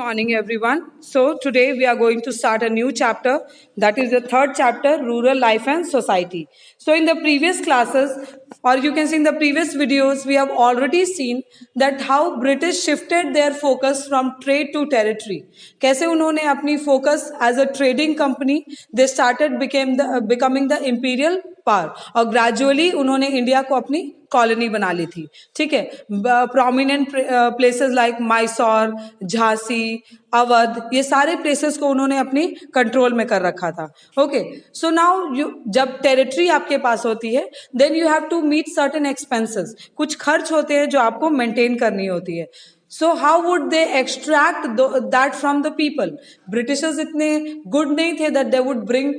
Morning, everyone. So, today we are going to start a new chapter, that is the third chapter, Rural Life and Society. So, in the previous classes, or you can see in the previous videos, we have already seen that how British shifted their focus from trade to territory. कैसे उन्होंने अपनी focus as a trading company, they started becoming the imperial पार और gradually उन्होंने India को अपनी colony बना ली थी. ठीक है. Prominent places like Mysore, Jhansi, Awadh, ये सारे प्लेसेस को उन्होंने अपनी कंट्रोल में कर रखा था. ओके. सो नाउ जब टेरिटरी आपके पास होती है, then you have to meet certain expenses. कुछ खर्च होते हैं जो आपको मेंटेन करनी होती है. So how would they extract that from the people? Britishers इतने good नहीं थे that they would bring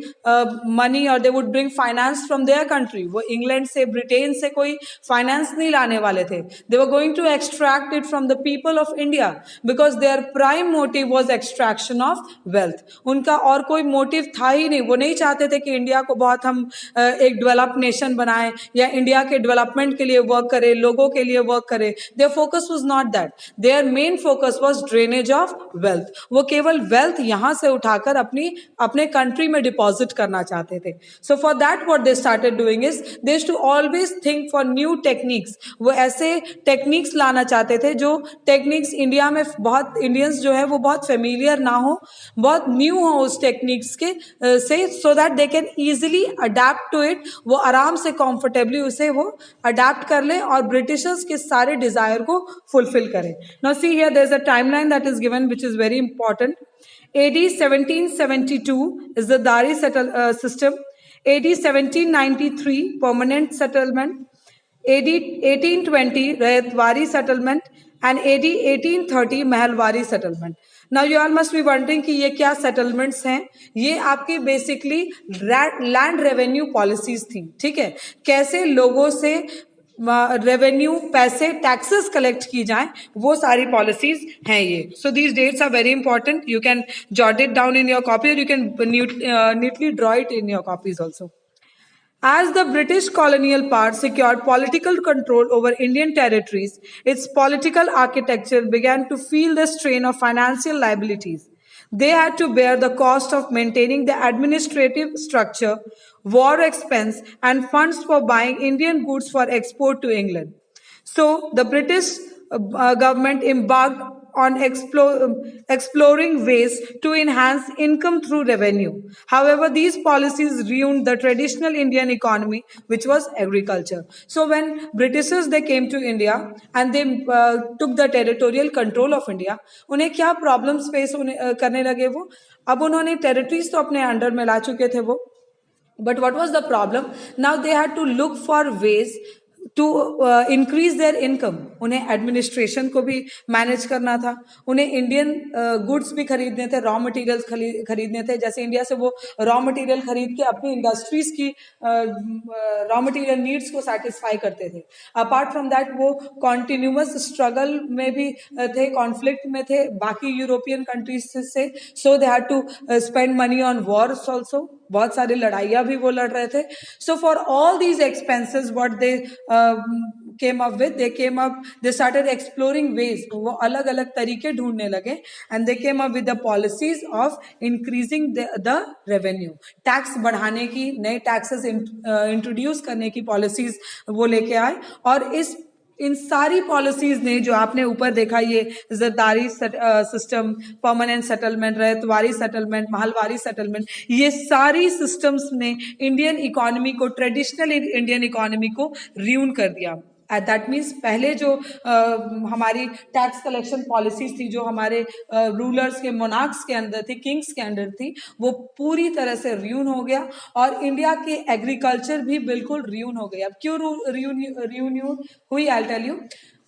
money or they would bring finance from their country. वो इंग्लैंड से, ब्रिटेन से कोई finance नहीं लाने वाले थे. They were going to extract it from the people of India because their prime motive was extraction of wealth. उनका और कोई motive था ही नहीं. वो नहीं चाहते थे कि इंडिया को बहुत हम एक डेवलप नेशन बनाएं या इंडिया के डेवलपमेंट के लिए वर्क करें, लोगों के लिए वर्क करें. Their focus was not that. Their main focus was drainage of wealth. वो केवल wealth यहाँ से उठाकर अपने country में deposit करना चाहते थे. So for that what they started doing is they used to always think for new techniques. वो ऐसे techniques लाना चाहते थे जो techniques इंडिया में बहुत Indians जो है वो बहुत familiar ना हो, बहुत new हो उस techniques के से, so that they can easily adapt to it. वो आराम से comfortably उसे वो adapt कर ले और Britishers के सारे desire को fulfill करें. Now see here, there's a timeline that is given which is very important. AD 1772 is the Dari system. AD 1793 permanent settlement. AD 1820 Rayatwari settlement and AD 1830 Mahalwari settlement. Now you all must be wondering कि ये क्या settlements हैं? ये आपकी basically land revenue policies थी. ठीक है. कैसे लोगों से रेवेन्यू, पैसे, टैक्सेस कलेक्ट की जाएं, वो सारी पॉलिसीज हैं ये. So these dates are very important. You can jot it down in your copy और you can neatly draw it in your copies also. As the British colonial power secured political control over Indian territories, its political architecture began to feel the strain of financial liabilities. They had to bear the cost of maintaining the administrative structure, war expense, and funds for buying Indian goods for export to England. So the British government embarked on exploring ways to enhance income through revenue. However, these policies ruined the traditional Indian economy, which was agriculture. So when Britishers they came to India and they took the territorial control of India, उन्हें क्या problems face करने लगे वो? अब उन्होंने territories तो अपने under में ला चुके थे वो. But what was the problem? Now they had to look for ways to increase their income. उन्हें एडमिनिस्ट्रेशन को भी मैनेज करना था, उन्हें इंडियन गुड्स भी खरीदने थे, रॉ मटेरियल्स खरीदने थे. जैसे इंडिया से वो रॉ मटेरियल खरीद के अपनी इंडस्ट्रीज की रॉ मटेरियल नीड्स को सेटिस्फाई करते थे. अपार्ट फ्रॉम दैट वो कॉन्टिन्यूअस स्ट्रगल में भी थे, कॉन्फ्लिक्ट में थे बाकी यूरोपियन कंट्रीज से. So they had to spend money on wars also. बहुत सारी लड़ाइयाँ भी वो लड़ रहे थे. So for all these expenses what they came up with, they started exploring ways. वो अलग अलग तरीके ढूंढने लगे and they came up with the policies of increasing the revenue. Tax बढ़ाने की, नए टैक्सेस इंट्रोड्यूस करने की पॉलिसीज वो लेके आए. और इन सारी पॉलिसीज ने जो आपने ऊपर देखा, ये जरदारी system, permanent settlement, Ryotwari settlement, Mahalwari settlement, ये सारी सिस्टम्स ने इंडियन इकोनॉमी को, ट्रेडिशनल इंडियन इकोनॉमी को रियून कर दिया. दैट मीन्स पहले जो हमारी टैक्स कलेक्शन पॉलिसीज थी, जो हमारे रूलर्स के, मोनार्क्स के अंदर थी, किंग्स के अंदर थी, वो पूरी तरह से रियून हो गया. और इंडिया की एग्रीकल्चर भी बिल्कुल रियून हो गई. अब क्यों रियून हुई, I tell you.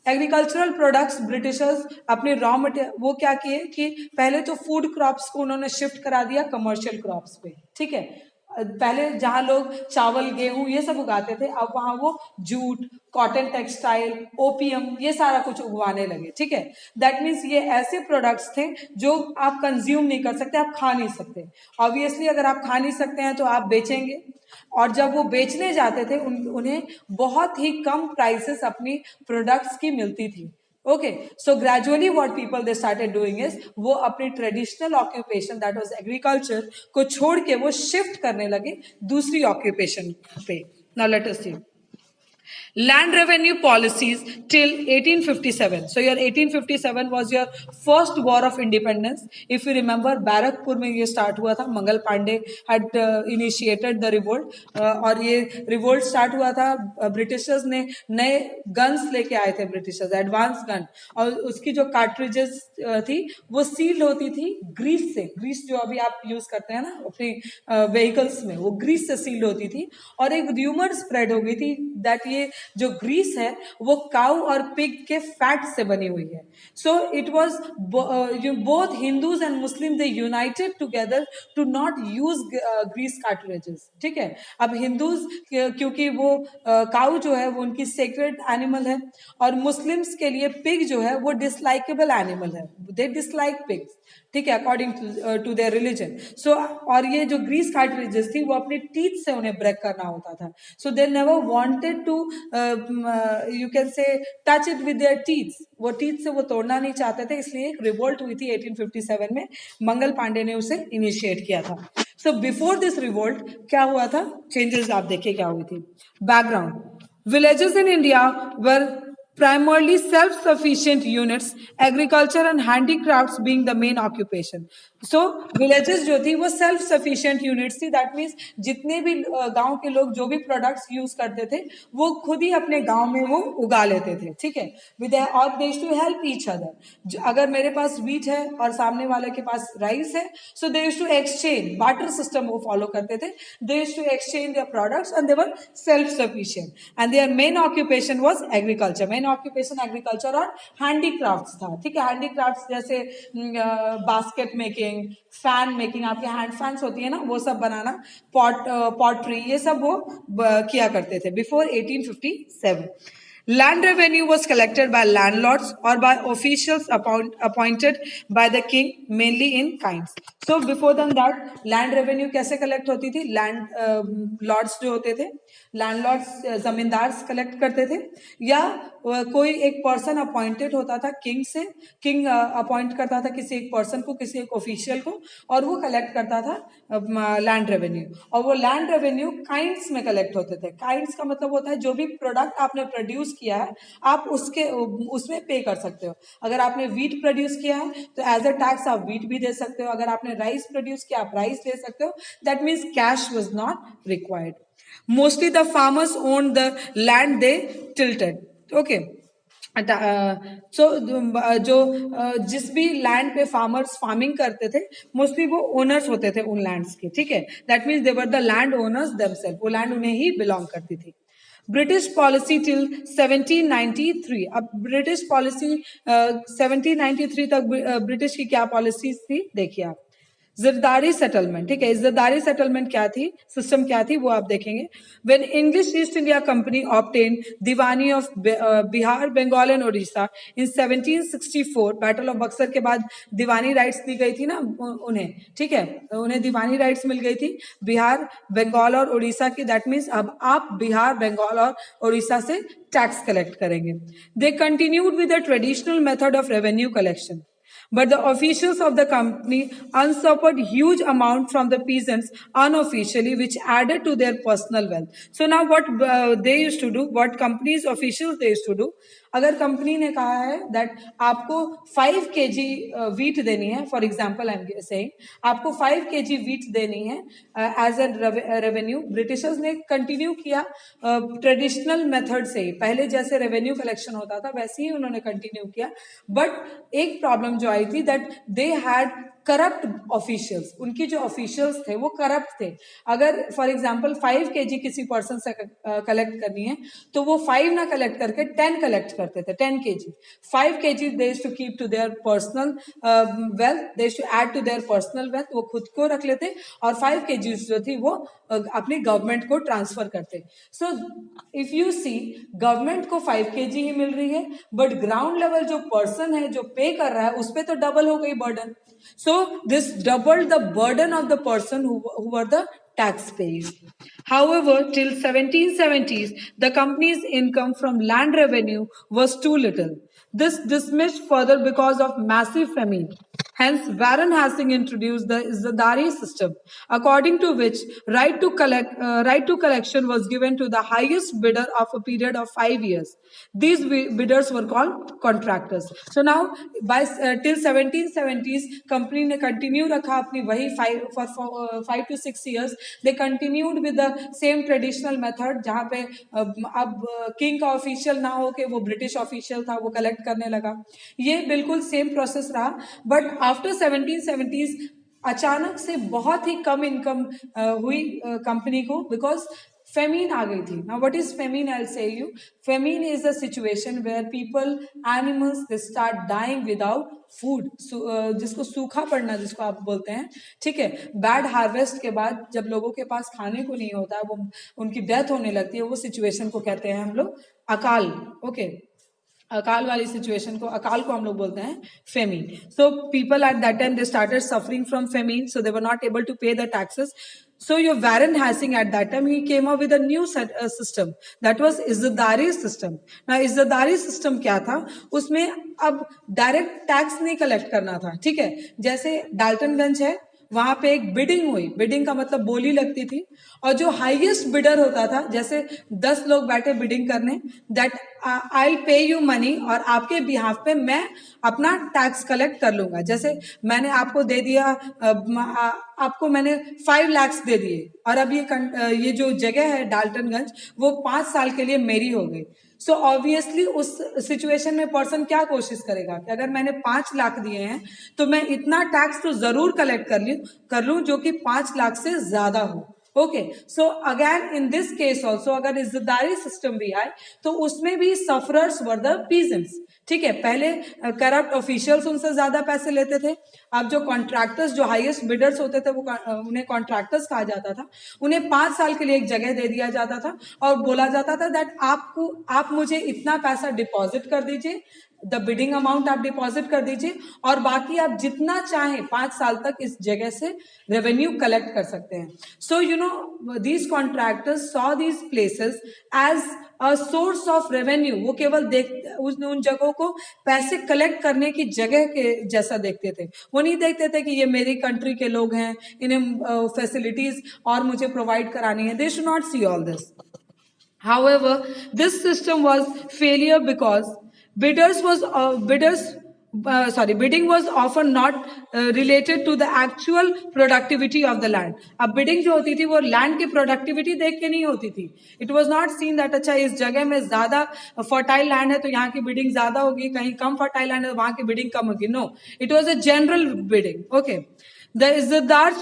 Agricultural products Britishers अपने रॉ मटेरियल वो क्या किए कि पहले तो फूड क्रॉप्स को उन्होंने शिफ्ट करा दिया कमर्शियल क्रॉप्स पे. ठीक है. पहले जहां लोग चावल, गेहूं ये सब उगाते थे, अब वहां वो जूट, कॉटन टेक्सटाइल, ओपियम, ये सारा कुछ उगवाने लगे. ठीक है. दैट मीन्स ये ऐसे प्रोडक्ट्स थे जो आप कंज्यूम नहीं कर सकते, आप खा नहीं सकते. ऑब्वियसली अगर आप खा नहीं सकते हैं तो आप बेचेंगे. और जब वो बेचने जाते थे उन्हें बहुत ही कम प्राइसेस अपनी प्रोडक्ट्स की मिलती थी. Okay, so gradually what people they started doing is वो अपनी traditional occupation that was agriculture को छोड़ के वो शिफ्ट करने लगे दूसरी ऑक्यूपेशन पे. Now let us C land revenue policies till 1857. So your 1857 was your first war of independence. If you remember, Barrackpore में ये स्टार्ट हुआ था. Mangal Pandey had initiated the revolt, और ये रिवोल्ट स्टार्ट हुआ था. ब्रिटिशर्स ने नए गन्स लेके आए थे, ब्रिटिशर्स एडवांस गन, और उसकी जो कार्ट्रिजेस थी वो सील्ड होती थी ग्रीस से. ग्रीस जो अभी आप यूज करते हैं ना अपनी व्हीकल्स में, वो ग्रीस से सील्ड होती थी. और एक र्यूमर स्प्रेड हो गई थी दैट ये जो ग्रीस है वो काउ और पिग के फैट से बनी हुई है. So it was both Hindus and Muslim they united together to not use grease cartridges. ठीक है, अब हिंदूज क्योंकि वो काउ जो है वो उनकी सेक्रेड एनिमल है, और मुस्लिम्स के लिए पिग जो है वो डिसलाइकेबल एनिमल है. दे डिसलाइक पिग्स. ठीक है, अकॉर्डिंग टू देयर रिलीजन. सो और ये जो ग्रीस कार्ट्रिजेस थी वो अपने टीथ से उन्हें ब्रेक करना होता था. So they never wanted to you can say touch it with their teeth. वो टीथ से वो तोड़ना नहीं चाहते थे, इसलिए एक रिवोल्ट हुई थी 1857 में. मंगल पांडे ने उसे इनिशिएट किया था. सो बिफोर दिस रिवोल्ट क्या हुआ था, चेंजेस आप देखिए क्या हुई थी. Background, villages in India were primarily self-sufficient units, agriculture and handicrafts being the main occupation. So villages जो थी वो self-sufficient units थी. That means जितने भी गांव के लोग जो भी products use करते थे वो खुद ही अपने गांव में वो उगा लेते थे. ठीक है, और they used to help each other. अगर मेरे पास wheat है और सामने वाले के पास rice है, so they used to exchange, barter system वो follow करते थे. They used to exchange their products and they were self-sufficient. And their main occupation was agriculture. Main occupation agriculture और handicrafts था. ठीक है, handicrafts जैसे बास्केट मेकिंग, फैन मेकिंग, आपके hand fans होती है ना, वो सब बनाना, पॉटरी, ये सब वो किया करते थे before 1857. Land revenue was collected by landlords or by officials appointed by the king, mainly in kinds. So before than that, land revenue कैसे collect होती थी? Land lords जो होते थे, लैंडलॉर्ड्स जमींदार कलेक्ट करते थे, या कोई एक पर्सन अपॉइंटेड होता था किंग से. किंग अपॉइंट करता था किसी एक पर्सन को, किसी एक ऑफिशियल को, और वो कलेक्ट करता था लैंड रेवेन्यू. और वो लैंड रेवेन्यू काइंड्स में कलेक्ट होते थे. काइंड्स का मतलब होता है जो भी प्रोडक्ट आपने प्रोड्यूस किया है आप उसमें पे कर सकते हो. अगर आपने वीट प्रोड्यूस किया है तो एज अ टैक्स आप वीट भी दे सकते हो. अगर आपने राइस प्रोड्यूस किया आप राइस दे सकते हो. That means cash was not required. Mostly the farmers owned the land they tilted. Okay. सो जो जिस भी लैंड पे फार्मर्स फार्मिंग करते थे मोस्टली वो ओनर्स होते थे उन लैंड्स के. ठीक है, that means they were the land owners themselves. वो लैंड उन्हें ही बिलोंग करती थी. British policy till 1793. अब ब्रिटिश पॉलिसी 1793 तक ब्रिटिश की क्या पॉलिसीज थी देखिए आप. जरदारी सेटलमेंट. ठीक है, जरदारी सेटलमेंट क्या थी, सिस्टम क्या थी वो आप देखेंगे. When English East India Company obtain Diwani of Bihar, Bengal and Orissa in 1764, battle of Buxar के बाद दीवानी राइट्स दी गई थी ना उन्हें. ठीक है, उन्हें दीवानी राइट्स मिल गई थी बिहार, बंगाल और उड़ीसा की. दैट मीन्स अब आप बिहार, बंगाल और उड़ीसा से टैक्स कलेक्ट करेंगे. They continued with the traditional method of revenue collection. But the officials of the company usurped huge amount from the peasants unofficially, which added to their personal wealth. So now what they used to do, what companies officials they used to do, अगर company ने कहा है that आपको 5 kg wheat देनी है, for example I am saying आपको 5 kg wheat देनी है एज ए रेवेन्यू. ब्रिटिशर्स ने कंटिन्यू किया ट्रेडिशनल मेथड से ही, पहले जैसे रेवेन्यू कलेक्शन होता था वैसे ही उन्होंने कंटिन्यू किया. बट एक प्रॉब्लम जो आई थी that they had corrupt officials. उनकी जो ऑफिशियल्स थे वो करप्ट थे. अगर फॉर एग्जांपल 5 kg किसी पर्सन से कलेक्ट करनी है तो वो 5 ना कलेक्ट करके 10 कलेक्ट करते थे. 10 kg, 5 kg they used to keep to their personal wealth, they used to add to their personal wealth. वो खुद को रख लेते और 5 kg जो थी वो अपनी गवर्नमेंट को ट्रांसफर करते. So if you see government को 5 kg ही मिल रही है, बट ग्राउंड लेवल जो पर्सन है जो पे कर रहा है उस पर तो डबल हो गई burden. So this doubled the burden of the person who were the taxpayers. However, till 1770s, the company's income from land revenue was too little. This dismissed further because of massive famine. Hence, Warren Hastings introduced the Izdari system, according to which right to collection was given to the highest bidder of a period of 5 years. These bidders were called contractors. So now, by till 1770s, company ने continue रखा अपनी वही for 5 to 6 years. They continued with the same traditional method, जहाँ पे अब king का official ना हो के वो ब्रिटिश ऑफिशियल था, वो कलेक्ट करने लगा. ये बिल्कुल सेम प्रोसेस रहा. बट आफ्टर 1770s अचानक से बहुत ही कम इनकम हुई कंपनी को, बिकॉज फेमीन आ गई थी. Now what is famine? I will say you. Famine is a situation where people, animals, they start dying without food, जिसको सूखा पड़ना जिसको आप बोलते हैं. ठीक है, बैड हार्वेस्ट के बाद जब लोगों के पास खाने को नहीं होता, वो उनकी डेथ होने लगती है, वो सिचुएशन को कहते हैं हम लोग अकाल. ओके, अकाल वाली सिचुएशन को, अकाल को हम लोग बोलते हैं famine. So people at that time they started suffering from famine, so they were not able to pay the taxes. So your Warren Hastings at that time, he came up with a new system, that was इज्जतदारी system. Now इज्जतदारी system क्या था? उसमें अब direct tax नहीं collect करना था. ठीक है, जैसे डाल्टनगंज है, वहां पे एक बिडिंग हुई. बिडिंग का मतलब बोली लगती थी, और जो हाईएस्ट बिडर होता था, जैसे 10 लोग बैठे बिडिंग करने, that I will pay you money, और आपके बिहाफ पे मैं अपना टैक्स कलेक्ट कर लूंगा. जैसे मैंने आपको दे दिया, आपको मैंने 5 लाख दे दिए, और अब ये जो जगह है डाल्टनगंज, वो 5 साल के लिए मेरी हो गई. सो ऑब्वियसली उस सिचुएशन में पर्सन क्या कोशिश करेगा कि अगर मैंने 5 लाख दिए हैं तो मैं इतना टैक्स तो जरूर कलेक्ट कर लूं जो कि 5 लाख से ज्यादा हो. Okay, so again in this case also, अगर इज्जतदारी सिस्टम भी आए तो उसमें भी सफरर्स वर द पीजेंट्स. ठीक है, पहले करप्ट ऑफिशियल्स उनसे ज्यादा पैसे लेते थे. अब जो कॉन्ट्रैक्टर्स, जो हाईएस्ट बिडर्स होते थे, वो उन्हें कॉन्ट्रैक्टर्स कहा जाता था. उन्हें 5 साल के लिए एक जगह दे दिया जाता था और बोला जाता था दैट आप मुझे इतना पैसा डिपॉजिट कर दीजिए, द बिडिंग अमाउंट आप डिपॉजिट कर दीजिए, और बाकी आप जितना चाहें 5 साल तक इस जगह से रेवेन्यू कलेक्ट कर सकते हैं. So you know these contractors saw these places as a source of revenue. वो केवल उन जगहों को पैसे कलेक्ट करने की जगह के जैसा देखते थे. वो नहीं देखते थे कि ये मेरी कंट्री के लोग हैं, इन्हें फैसिलिटीज और मुझे प्रोवाइड करानी है. They should not see all this. However, this system was failure because bidding was often not related to the actual productivity of the land. अब bidding जो होती थी वो land की productivity देख के नहीं होती थी. It was not seen that अच्छा इस जगह में ज्यादा fertile land है तो यहाँ की bidding ज्यादा होगी, कहीं कम fertile land है तो वहाँ की bidding कम होगी. No, it was a general bidding. Okay. The Izdars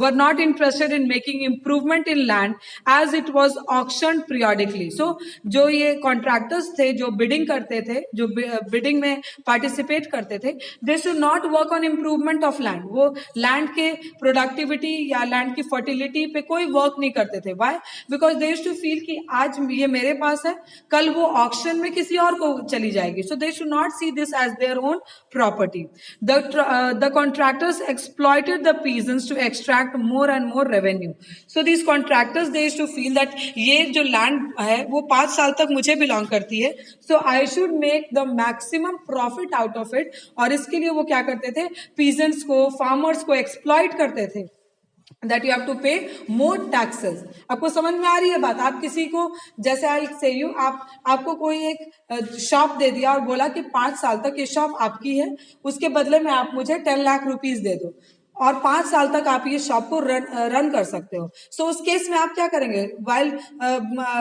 were not interested in making improvement in land as it was auctioned periodically. So जो ये contractors थे जो bidding करते थे, जो bidding में participate करते थे, they should not work on improvement of land. वो land के productivity या land की fertility पे कोई work नहीं करते थे. Why? Because they used to feel कि आज ये मेरे पास है, कल वो auction में किसी और को चली जाएगी. So they should not see this as their own property. The contractors exploited the peasants to extract more and more revenue. So these contractors, they used to feel that ये जो land है वो 5 साल तक मुझे belong करती है, so I should make the maximum profit out of it. और इसके लिए वो क्या करते थे, peasants को, farmers को exploit करते थे. That you have to pay more taxes. आपको समझ में आ रही है बात? आप किसी को, जैसे आई से यू, आपको कोई एक शॉप दे दिया और बोला कि 5 साल तक ये शॉप आपकी है, उसके बदले में आप मुझे 10 लाख रुपीस दे दो और 5 साल तक आप ये शॉप को रन कर सकते हो. सो उस केस में आप क्या करेंगे? While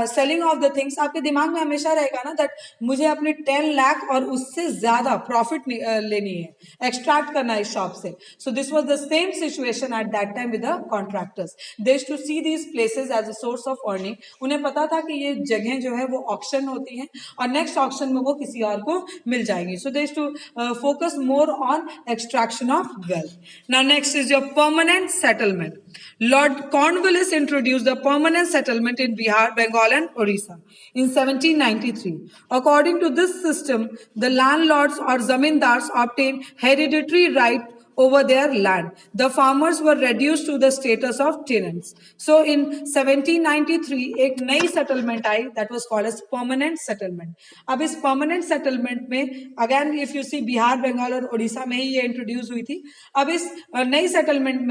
selling of the things, आपके दिमाग में हमेशा रहेगा ना दैट मुझे अपने 10 लाख और उससे ज्यादा प्रॉफिट लेनी है, एक्सट्रैक्ट करना है इस शॉप से. So this was the same situation at that time with the contractors. They used to see these places as a source of earning. उन्हें पता था कि ये जगह जो है वो ऑक्शन होती है और नेक्स्ट ऑक्शन में वो किसी और को मिल जाएंगी. So they used to focus more on extraction of wealth. Now next is your permanent settlement. Lord Cornwallis introduced the permanent settlement in Bihar, Bengal and Orissa in 1793. According to this system, the landlords or zamindars obtained hereditary right over their land. The farmers were reduced to the status of tenants. So in 1793 एक नई settlement I, that was called as permanent settlement. अब इस permanent settlement में again if you see Bihar, Bengal और उड़ीसा में ही ये introduce हुई थी. अब इस नई settlement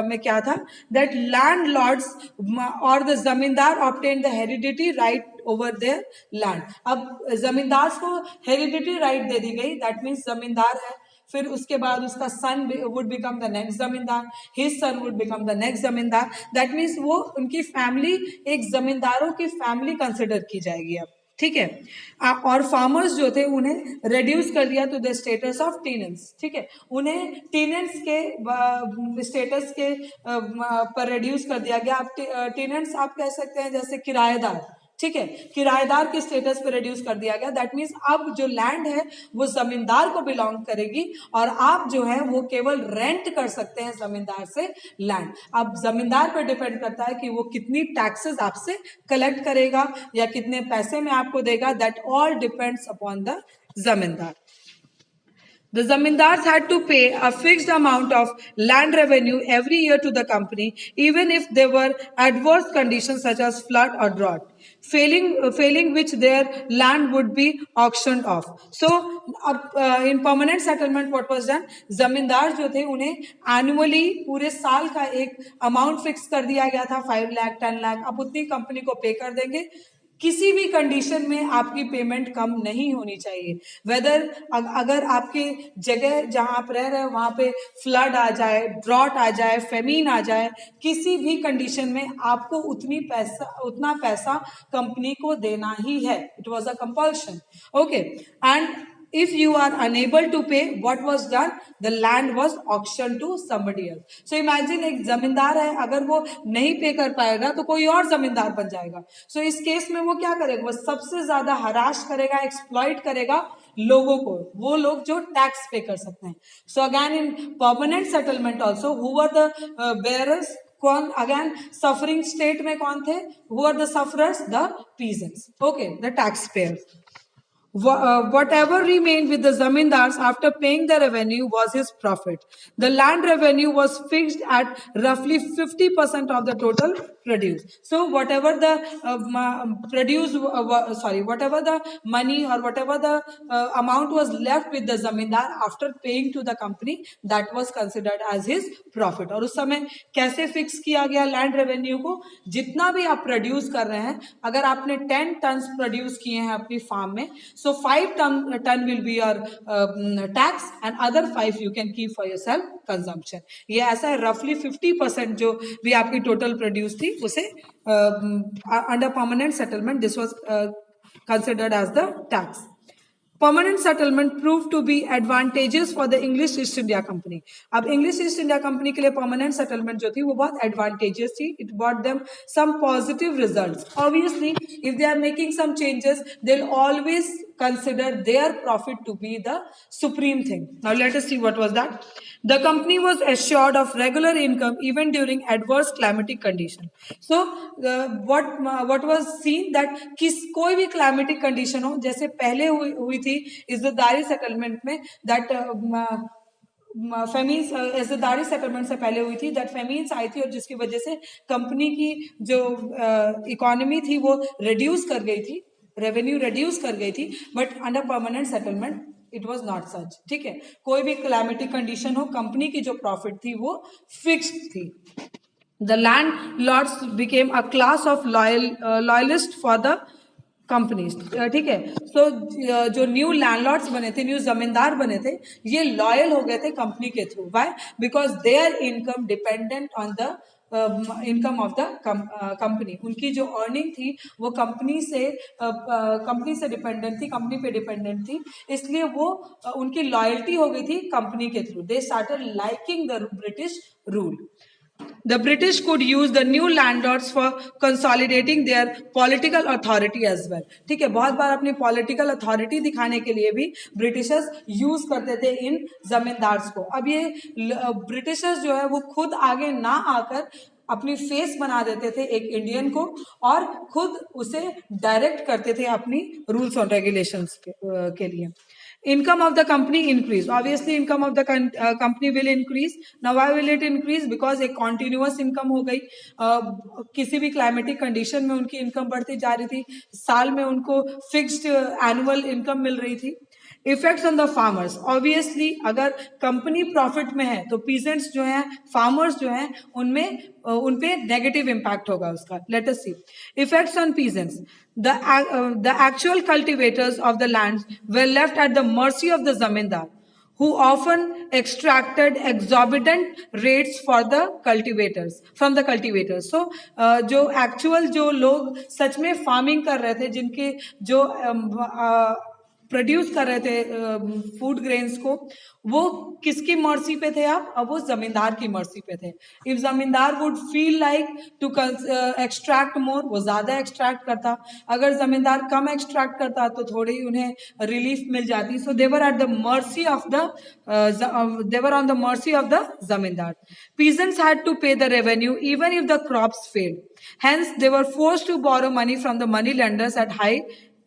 में क्या था, that landlords or the जमींदार obtained the hereditary right over their land. अब जमींदार को hereditary right दे दी गई, that means जमींदार है, फिर उसके बाद उसका सन वुड बिकम द नेक्स्ट जमींदार, his son would become the next जमींदार. दैट मीन्स वो उनकी फैमिली एक जमींदारों की फैमिली कंसिडर की जाएगी अब, ठीक है. और फार्मर्स जो थे उन्हें रिड्यूस कर दिया to the status of tenants, ठीक है, उन्हें टेनेंट्स के स्टेटस के पर रिड्यूस कर दिया गया. अब टेनेंट्स आप कह सकते हैं जैसे किराएदार, ठीक है, किराएदार के स्टेटस पे रिड्यूस कर दिया गया. दैट मीन्स अब जो लैंड है वो जमींदार को बिलोंग करेगी और आप जो है वो केवल रेंट कर सकते हैं जमींदार से लैंड. अब जमींदार पर डिपेंड करता है कि वो कितनी टैक्सेस आपसे कलेक्ट करेगा या कितने पैसे में आपको देगा. That all depends upon the जमींदार. The zamindars had to pay a fixed amount of land revenue every year to the company, even if there were adverse conditions such as flood or drought, failing which their land would be auctioned off. So, in permanent settlement, what was done? जमींदार जो थे उन्हें annually पूरे साल का एक amount fix कर दिया गया था, 5 लाख 10 लाख. अब उतनी कंपनी को पे कर देंगे. किसी भी कंडीशन में आपकी पेमेंट कम नहीं होनी चाहिए. वेदर अगर आपके जगह जहां आप रह रहे हैं वहां पे फ्लड आ जाए, ड्रॉट आ जाए, फेमीन आ जाए, किसी भी कंडीशन में आपको उतना पैसा कंपनी को देना ही है. It was a compulsion. Okay. And if you are unable to pay, what was done? The land was auctioned to somebody else. So imagine एक जमींदार है, अगर वो नहीं पे कर पाएगा तो कोई और जमींदार बन जाएगा. So इस केस में वो क्या करेगा? वो सबसे ज्यादा हराश करेगा, एक्सप्लॉइट करेगा लोगों को, वो लोग जो टैक्स पे कर सकते हैं. So again in permanent settlement also, who were the bearers? कौन? अगेन सफरिंग स्टेट में कौन थे? Who are the sufferers? The peasants. Okay, the taxpayers. Whatever remained with the zamindars after paying the revenue was his profit. The land revenue was fixed at roughly 50% of the total produce. So whatever the whatever the money or whatever the amount was left with the zamindar after paying to the company, that was considered as his profit. और उस समय कैसे fix किया गया land revenue को? जितना भी आप प्रोड्यूस कर रहे हैं, अगर आपने 10 टन प्रोड्यूस किए हैं अपनी फार्म में, so 5 ton will be your tax and other 5 you can keep for yourself consumption. ये ऐसा है, roughly 50% जो भी आपकी टोटल प्रोड्यूस थी उसे under permanent settlement this was considered as the tax. Permanent settlement proved to be advantageous for the English East India Company. अब English East India Company के लिए permanent settlement जो थी वो बहुत advantageous थी. It brought them some positive results. Obviously, if they are making some changes, they'll always consider their profit to be the supreme thing. Now let us see what was that. The company was assured of regular income even during adverse climatic condition. So what was seen that कोई भी climatic condition हो, जैसे पहले हुई थी इज्जतदारी settlement में, that फेमीन्स इज्जतदारी settlement से पहले हुई थी, दैट फेमीन्स आई थी और जिसकी वजह से कंपनी की जो इकोनॉमी थी वो रिड्यूस कर गई थी, रेवेन्यू रिड्यूस कर गई थी. But under permanent settlement it was not such. ठीक है, कोई भी क्लाइमेटिक कंडीशन हो, कंपनी की जो प्रॉफिट थी वो फिक्स्ड थी. The landlords became a class of loyalist for the companies. ठीक है, सो जो न्यू लैंडलॉर्ड्स बने थे, न्यू जमींदार बने थे, ये लॉयल हो गए थे कंपनी के through. Why? Because there income dependent on the income of the company. उनकी जो अर्निंग थी वो कंपनी से डिपेंडेंट थी, कंपनी पे डिपेंडेंट थी, इसलिए वो उनकी लॉयल्टी हो गई थी कंपनी के through. They started liking the British rule. The British could use the new landlords for consolidating their political authority as well. ठीक है, बहुत बार अपनी political authority दिखाने के लिए भी ब्रिटिशर्स यूज करते थे इन जमींदार्स को. अब ये ब्रिटिशर्स जो है वो खुद आगे ना आकर अपनी फेस बना देते थे एक इंडियन को और खुद उसे डायरेक्ट करते थे अपनी रूल्स और रेगुलेशंस के लिए. income of the company increase. Obviously income of the company will increase. Now why will it increase? Because एक continuous income हो गई. किसी भी climatic condition में उनकी income बढ़ती जा रही थी, साल में उनको fixed annual income मिल रही थी. Effects on the farmers, obviously अगर कंपनी प्रॉफिट में है तो पीजेंट्स जो हैं, फार्मर्स जो हैं, उनमें उनपे नेगेटिव इम्पैक्ट होगा उसका. Let us see effects on peasants. The actual cultivators of the land were left at the mercy of the zamindar, who often extracted exorbitant rates for the cultivators from the cultivators. So जो actual जो लोग सच में farming कर रहे थे, जिनके जो produce कर रहे थे फूड ग्रेन्स को, वो किसकी मर्सी पे थे? आप अब वो जमींदार की मर्सी पे थे. If zamindar would feel like to extract more, वो ज्यादा एक्सट्रैक्ट करता. अगर जमींदार कम एक्सट्रैक्ट करता तो थोड़ी उन्हें रिलीफ मिल जाती. So they were at the mercy of the they were on the mercy of the zamindar. Peasants had to pay the revenue even if the crops failed. Hence, they were forced to borrow money from the money lenders at high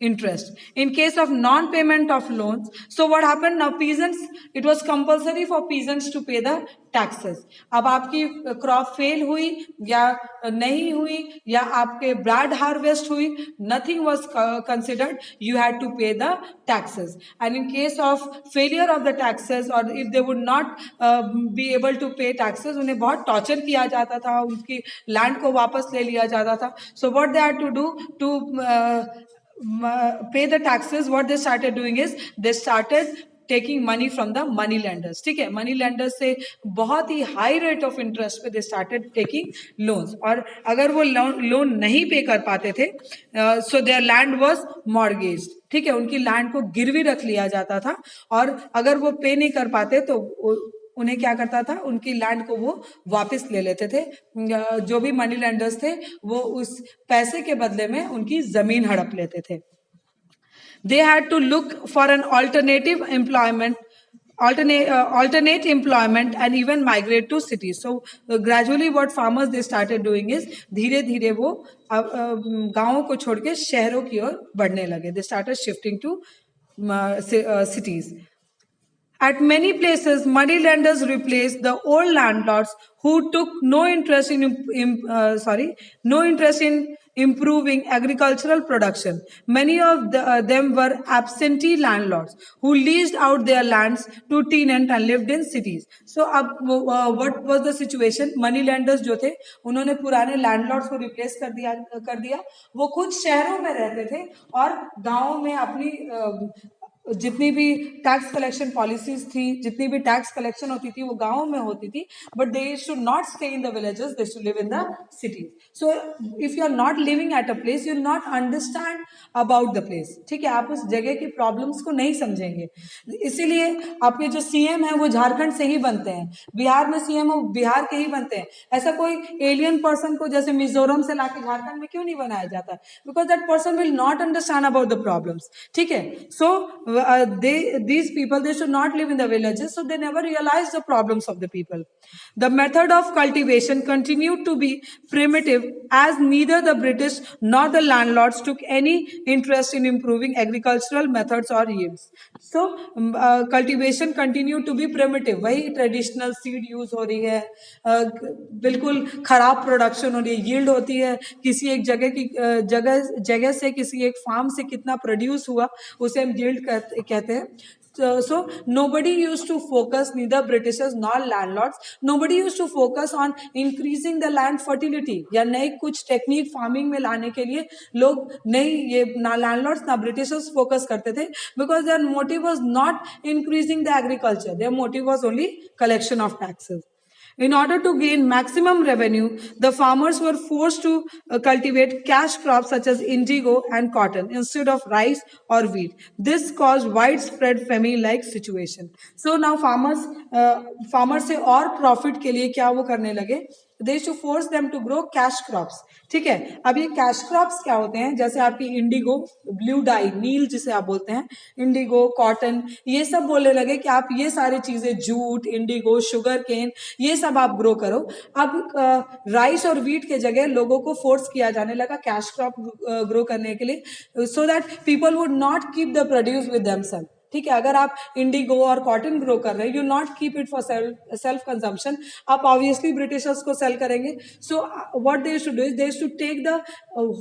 interest. In case of non-payment of loans, so what happened? Now peasants, it was compulsory for peasants to pay the taxes. अब आपकी crop fail हुई या नहीं हुई या आपके broad harvest हुई, nothing was considered. You had to pay the taxes. And in case of failure of the taxes, or if they would not be able to pay taxes, उन्हें बहुत torture किया जाता था, उनकी लैंड को वापस ले लिया जाता था. So what they had to do to pay the taxes, what they started doing is they started taking money from the money lenders. ठीक है, मनी लेंडर्स से बहुत ही हाई रेट ऑफ इंटरेस्ट पे दे स्टार्टेड टेकिंग लोन्स. और अगर वो loan नहीं पे कर पाते थे, सो देयर लैंड वाज मॉर्गेज्ड. ठीक है, उनकी लैंड को गिरवी रख लिया जाता था, और अगर वो पे नहीं कर पाते तो उन्हें क्या करता था, उनकी लैंड को वो वापस ले लेते थे. जो भी मनी लेंडर्स थे वो उस पैसे के बदले में उनकी जमीन हड़प लेते थे. They had to look for an alternative employment, alternate employment, and even migrate to cities. So gradually what farmers they started doing is धीरे धीरे वो गांवों को छोड़ के शहरों की ओर बढ़ने लगे. They started shifting to cities. At many places, money lenders replaced the old landlords who took no interest in improving agricultural production. Many of them were absentee landlords who leased out their lands to tenant and lived in cities. So, what was the situation? Money lenders जो थे, उन्होंने पुराने landlords को replace कर दिया. वो खुद शहरों में रहते थे और गांवों में अपनी जितनी भी टैक्स कलेक्शन पॉलिसीज थी, जितनी भी टैक्स कलेक्शन होती थी, वो गांवों में होती थी. But they should not stay in the villages, they should live in the cities. So if you are not living at a place, you will not understand about the place. ठीक है, आप उस जगह की प्रॉब्लम्स को नहीं समझेंगे. इसीलिए आपके जो सीएम है वो झारखंड से ही बनते हैं, बिहार में सीएम वो बिहार के ही बनते हैं. ऐसा कोई एलियन पर्सन को जैसे मिजोरम से लाके झारखंड में क्यों नहीं बनाया जाता? Because that person will not understand about the problems. ठीक है, सो these people, they should not live in the villages, so they never realize the problems of the people. The method of cultivation continued to be primitive, as neither the British nor the landlords took any interest in improving agricultural methods or yields. So cultivation continued to be primitive. वही traditional seed use हो रही है, बिल्कुल खराब production हो रही है, yield होती है किसी एक जगह से, किसी एक फार्म से कितना प्रोड्यूस हुआ उसे हम yield कहते हैं. So nobody used to focus, neither Britishers nor landlords, nobody used to focus on increasing the land fertility या नई कुछ टेक्निक फार्मिंग में लाने के लिए लोग नहीं, ये ना लैंडलॉर्ड्स ना ब्रिटिशर्स फोकस करते थे, because their motive was not increasing the agriculture, their motive was only collection of taxes. In order to gain maximum revenue, the farmers were forced to cultivate cash crops such as indigo and cotton instead of rice or wheat. This caused widespread famine-like situation. So now farmers से और profit के लिए क्या वो करने लगे? They used to force them to grow cash crops. ठीक है, अब ये कैश क्रॉप्स क्या होते हैं? जैसे आपकी इंडिगो, ब्लू डाई, नील जिसे आप बोलते हैं, इंडिगो, कॉटन, ये सब बोलने लगे कि आप ये सारी चीजें, जूट, इंडिगो, शुगर केन, ये सब आप ग्रो करो. अब राइस और व्हीट के जगह लोगों को फोर्स किया जाने लगा कैश क्रॉप ग्रो करने के लिए, so that people would not keep the produce with themselves. ठीक है, अगर आप इंडिगो और कॉटन ग्रो कर रहे हैं, you not keep it for self consumption, आप ऑब्वियसली ब्रिटिशर्स को सेल करेंगे. So what they should do is they should take the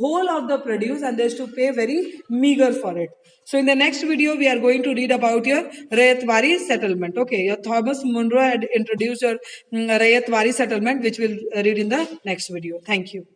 whole of the produce and they should pay very meager for it. So in the next video we are going to read about your Rayatwari settlement. Okay, your Thomas Munro had introduced your Rayatwari settlement, which we'll read in the next video. Thank you.